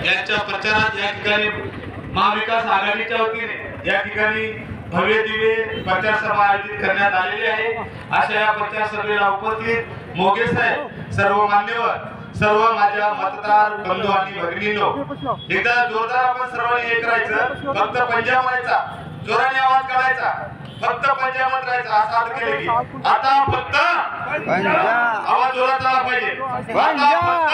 यांच्या प्रचारात या ठिकाणी महाविकास आघाडीच्या वतीने या ठिकाणी भव्य दिव्य प्रचार सभा आयोजित करण्यात आलेली आहे। अशा या प्रचार सभेला उपस्थित मोगे साहेब, सर्व मान्यवर, सर्व माझ्या मतदार बंधू आणि भगिनींनो, एकदा जोरदार आपण सर्वांनी हे करायचं, फक्त पंजा म्हणायचा, जोराने आवाज काढायचा, फक्त पंजा म्हणायचा, असं अर्थ केले की आता फक्त आवाज जोरात आला पाहिजे। आता फक्त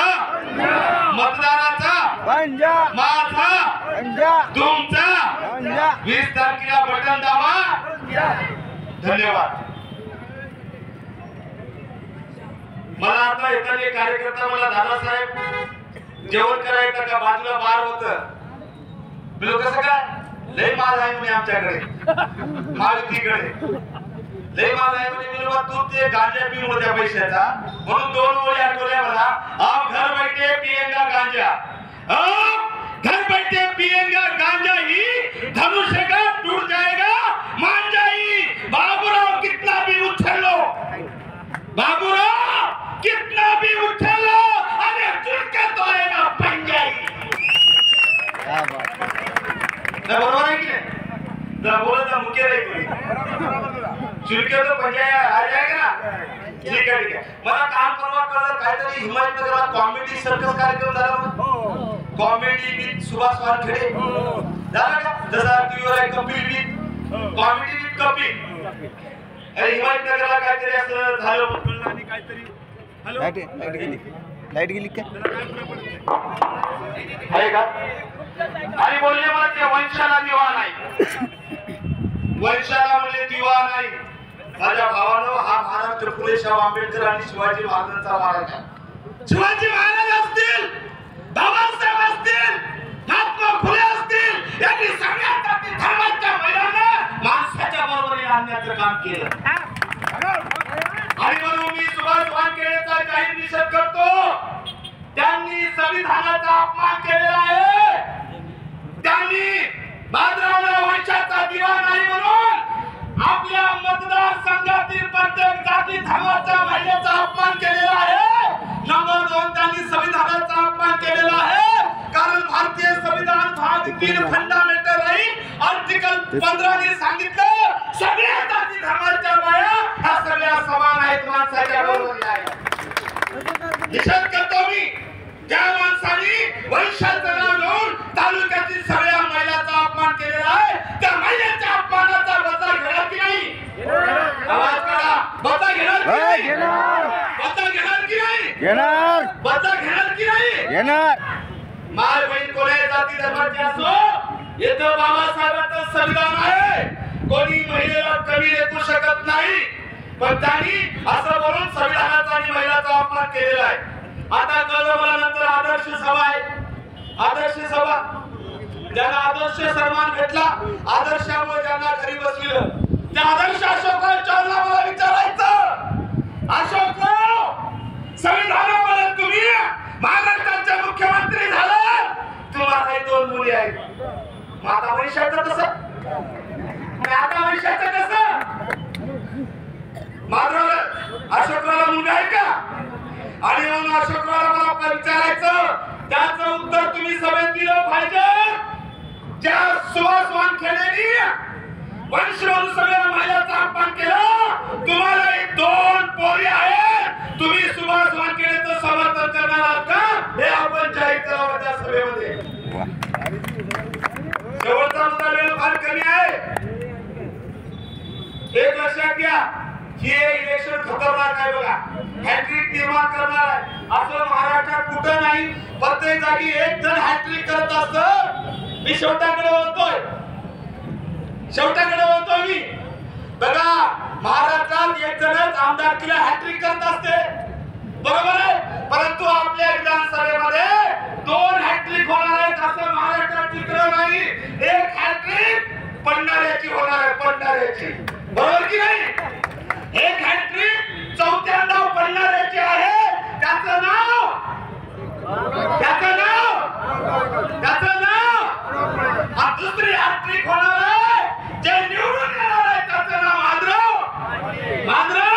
मतदाराचा पंजा, माझा पंजा, तुमचा पंजा, 20 तारखेला बटन दाबा। धन्यवाद। मला आता एखादे कार्यकर्ता मला दादासाहेब जेवण करायचं का, बाजूला बार होत, बिलो कसं काय लय माल आहे म्हणे आमच्याकडे, मारुतीकडे लय माल आहे म्हणे, बिलो तू ते गांजा पिऊन होत्या पैशाचा, म्हणून 2 ओळी आठवल्या मला, आप घर बैठे पिएंगा गांजा, आप घर बैठे पिएंगा गांजा ही धनुष्य का टूट जाएगा मांझा ही। बाबूराव कितना भी उछल लो, बाबूराव कितना भी उछल लो, अरे चुनके तोड़ेगा पंजा ही। क्या बात है, बरोबर आहे की नाही? जरा बोलायचा मुख्य नाही तुम्ही, चुनके तो पंजा आ जाएगा ना। ठीक आहे ठीक आहे। मला काल परवा कळलं काहीतरी हिमायतनगरात कॉमेडी सर्कस कार्यक्रम झाला होता, कॉमेडी विथ सुभाष वानखेडे झाला का? जसा टीव्हीवर आहे Kapil with comedy with Kapil, अरे हिमायतनगरला काहीतरी असं झालं कळलं आणि काहीतरी लाईट गेली काय आहे का? आणि बोलले मला ते वंशाला दिवा नाही, वंशाला म्हणजे दिवा नाही। माझ्या भावानं हा महाराष्ट्र फुले शाहू आंबेडकर आणि शिवाजी महाराजांचा महाराज आहे। शिवाजी महाराज असतील, बाबासाहेब असतील, महात्मा फुले असतील, यांनी सगळ्या जाती धर्माच्या महिलांना माणसाच्या बरोबरीने आणण्याचं काम केलं। आणि म्हणून मी सुभाष वानखेडेचा जाहीर निषेध करतो। त्यांनी संविधानाचा अपमान केलेला आहे, त्यांनी बादरावला वंशाचा दिवा नाही म्हणून आपल्या मतदारसंघातील प्रत्येक जाती धर्माच्या महिलेचा अपमान केलेला आहे। नंबर 2, त्यांनी संविधानाचा अपमान केलेला आहे, कारण भारतीय संविधान भाग 3 फंडामेंटल राईट आर्टिकल 15 ने सांगितलं सगळ्या जाती धर्माच्या बाया ह्या सगळ्या समान आहेत, माणसाच्या बरोबर आहेत। निषेध करतो मी ज्या माणसाने वंशाचं नाव घेऊन तालुक्यातील सगळ्या महिलांचा अपमान केलेला आहे, त्या महिलेच्या अपमानाचा बदला घेणार की नाही? आवाज काढा, बदला घेणार की नाही? बदला घेणार की नाही? घेणार। बदला घेणार की नाही? घेणार। माय बहीण कोणत्या जाती धर्माची असो, इथं बाबासाहेबांचं संविधान आहे, कोणी महिलेला कमी लेखू शकत नाही। पण त्यांनी असं बोलून संविधानाचा आणि महिलाचा अपमान केलेला आहे। आता कळलं मला नंतर आदर्श सभा आहे, आदर्श सभा, ज्यांना आदर्श सन्मान भेटला, आदर्शामुळे ज्यांना घरी बसविलं, त्या आदर्श अशोकराव चव्हाणला मला विचारायचं, अशोकराव संविधानामध्ये तुम्ही महाराष्ट्राचे मुख्यमंत्री झाला, तुम्हाला 2 मुली आहेत, माता वैशाचं कसं, माता वैशाचं कसं? माधव अशोकरावला मुलगा आहे का? आणि म्हणून अशोकरावला मला विचारायचं, त्याचं उत्तर तुम्ही सभेत दिलं पाहिजे। ज्या सुभाष वानखेडेंनी वंशवरून सगळ्या महिलांचा अपमान केला, तुम्हाला 2 पोरी आहेत, तुम्ही सुभाष वानखेडेंचं समर्थन करणार आहात का? हे आपण जाहीर करावं त्या सभेमध्ये। शेवटचा मुद्दा वेळ फार कमी आहे, एक लक्षात घ्या, हे इलेक्शन खतरनाक आहे बघा, हॅट्रिक निर्माण करणार आहे, असं महाराष्ट्रात कुठं नाही। प्रत्येक जागी एक जण हॅट्रिक करत असतं। मी शेवटाकडे बोलतोय, शेवटाकडे बोलतोय मी, बघा महाराष्ट्रात एक जणच आमदारकीला हॅट्रिक करत असते, बरोबर आहे, परंतु आपल्या विधानसभेमध्ये 2 हॅट्रिक होणार आहेत असं महाराष्ट्रात चित्र नाही। एक हॅट्रिक पडणाऱ्याची होणार आहे, पडणाऱ्याची, बरोबर की नाही? एक हॅट्रिक 4थ्यांदा पडणाऱ्याची आहे, त्याचं नाव, त्याचं नाव, त्याचं नाव, हा 2री हॅट्रिक होणार आहे, जे निवडून येणार आहे त्याचं नाव माधव, माधव।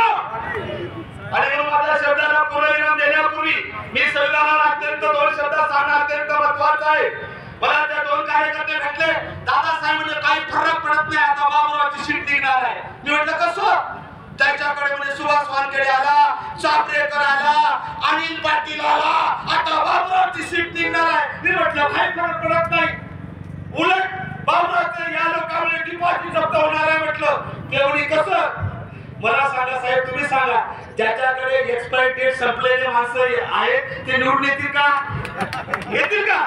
आणि मग माझ्या शब्दाला पूर्णविराम देण्यापूर्वी मी संविधानाला अत्यंत 2 शब्द सांगणं अत्यंत महत्त्वाचं आहे। कार्यकर्ते भेटले, दादासाहेब म्हणजे काही फरक पडत नाही, आता बाबुरावची सीट निघणार आहे. मी म्हटलं कसं? त्याच्याकडे म्हणजे सुभाष वानखेडे आला, चापरेकर आला, अनिल पाटील आला, आता बाबुरावची सीट निघणार आहे. मी म्हटलं काही फरक पडत नाही, उलट बाबुरावचं या लोकांमुळे डिपॉझिट जप्त होणार आहे. म्हटलं तेवढी कसं? मला सांगा साहेब, तुम्ही सांगा, ज्याच्याकडे एक्सपायरी डेट संपलेले माणसं आहेत ते निवडून येतील का? येतील का?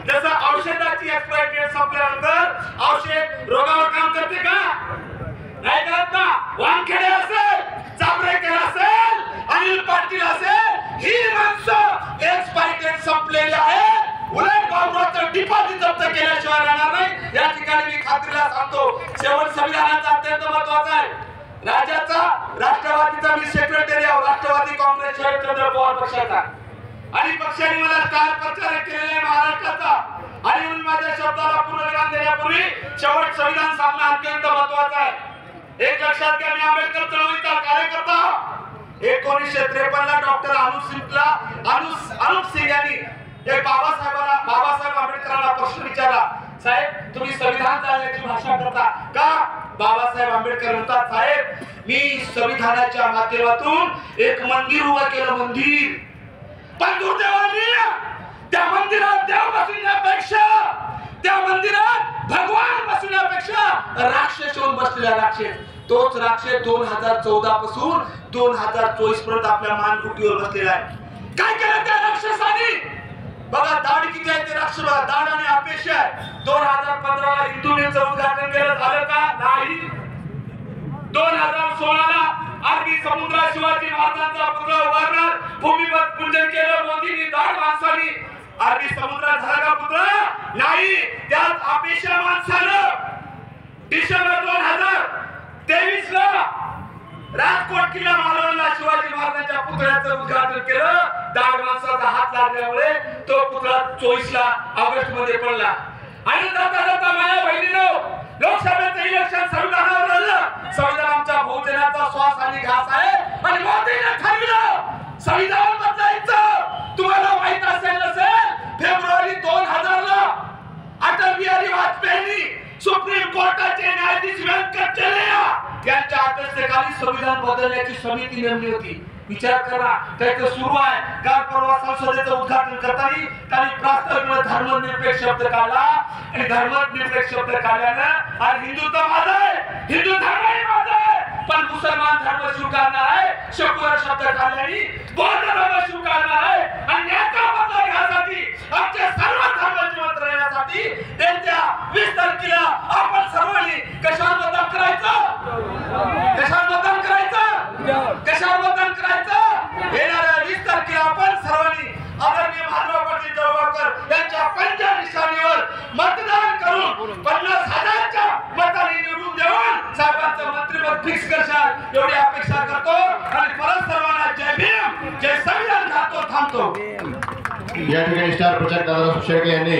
जसं औषधाची एक्सपायरी डेट संपल्यानंतर औषध रोगावर काम करते का? नाही करत ना. वानखेडे असेल, चापरेकर असेल, अनिल पाटील असेल, ही माणसं एक्सपायरी डेट संपलेली आहे, उलट बाबुरावचं डिपॉझिट जप्त केल्याशिवाय राहणार नाही. या ठिकाणी मी खात्रीला सांगतो, शेवट संविधानाचा अत्यंत महत्वाचा आहे. राज्याचा राष्ट्रवादीचा मी सेक्रेटरी आहे, राष्ट्रवादी काँग्रेस शरदचंद्र पवार पक्षाचा, आणि पक्षाने मला स्टार प्रचारक केलेला आहे महाराष्ट्राचा. आणि म्हणून माझ्या शब्दाला पूर्णविराम देण्यापूर्वी शेवट संविधान सांगणं अत्यंत महत्वाचं आहे. एक लक्षात घ्या, मी आंबेडकर चळवळीचा कार्यकर्ता. 1953 ला डॉक्टर अनुप सिंग यांनी एक बाबासाहेब आंबेडकरांना प्रश्न विचारला, साहेब तुम्ही संविधान चालण्याची भाषा करता का? बाबासाहेब आंबेडकर म्हणतात, साहेब मी संविधानाच्या माध्यमातून एक मंदिर उभं केलं, मंदिर. पण दुर्दैवाने त्या मंदिरात देव बसण्यापेक्षा, त्या मंदिरात भगवान बसण्यापेक्षा राक्षस येऊन बसलेला राक्षस. तोच राक्षस 2014 पासून 2024 पर्यंत आपल्या मानगुटीवर बसलेला आहे. काय केलं त्या राक्षसाने? बघा दाढ किती आहे ते राक्षस, बघा दाढ आणि अपेक्षा आहे. 2015 ला हिंदू मिलचं उद्घाटन केलं, झालं का? नाही. 2016 ला अरबी समुद्रात शिवाजी महाराजांचा पुतळा उभारणार, भूमिपत पूजन केलं मोदींनी, दाढ माणसानी. अरबी समुद्रात झाला का पुतळा? नाही. त्यात अपेक्षा माणसानं डिसेंबर 2023 ला राजकोट किल्ला मालवणला शिवाजी महाराजांच्या पुतळ्याचं उद्घाटन केलं. दाढ माणसाचा हात लागल्यामुळे तो पुतळा 24 ला ऑगस्ट मध्ये पडला. आणि जाता जाता माझ्या बहिणीनं लोकसभेचं इलेक्शन संविधानावर लढलं. संविधान आमच्या बहुजनाचा श्वास आणि घास आहे, आणि मोदींनी ठरविलं संविधान बदलायचं. तुम्हाला माहित असेल नसेल, फेब्रुवारी 2000 ला अटल बिहारी वाजपेयींनी सुप्रीम कोर्टाचे न्यायाधीश व्यंकट चलेया यांच्या अध्यक्षतेखाली संविधान बदलण्याची समिती नेमली होती. विचार करा, त्याचं सुरू आहे. काल परवा संसदेचं उद्घाटन करताना त्यांनी प्रास्ताविक धर्मनिरपेक्ष शब्द काढला, आणि धर्मनिरपेक्ष शब्द काढल्यानं आज हिंदुत्व माझं आहे, हिंदू धर्मही माझा आहे, पण मुसलमान धर्म स्वीकारणार आहे. सेक्युलर शब्द काढल्याने बौद्ध धर्म स्वीकारणार आहे. आणि याचा बदला घ्यासाठी, आमच्या सर्व धर्म जिवंत राहण्यासाठी येत्या 20 तारखेला आपण सर्वांनी कशावर मतदान करायचं? कशावर मतदान करायचं? कशावर मतदान करायचं? येणाऱ्या 20 तारखेला आपण सर्वांनी आदरणीय महात्मा पाटील जळगावकर यांच्या पंजा निशाणीवर मतदान करून 50,000च्या मताने निवडून देऊन साहेबांचं मंत्रिपद फिक्स करशाल एवढी अपेक्षा करतो. आणि परत सर्वांना जय भीम, जय संविधान. थांबतो. या ठिकाणी स्टार प्रचारक दादा शेळके यांनी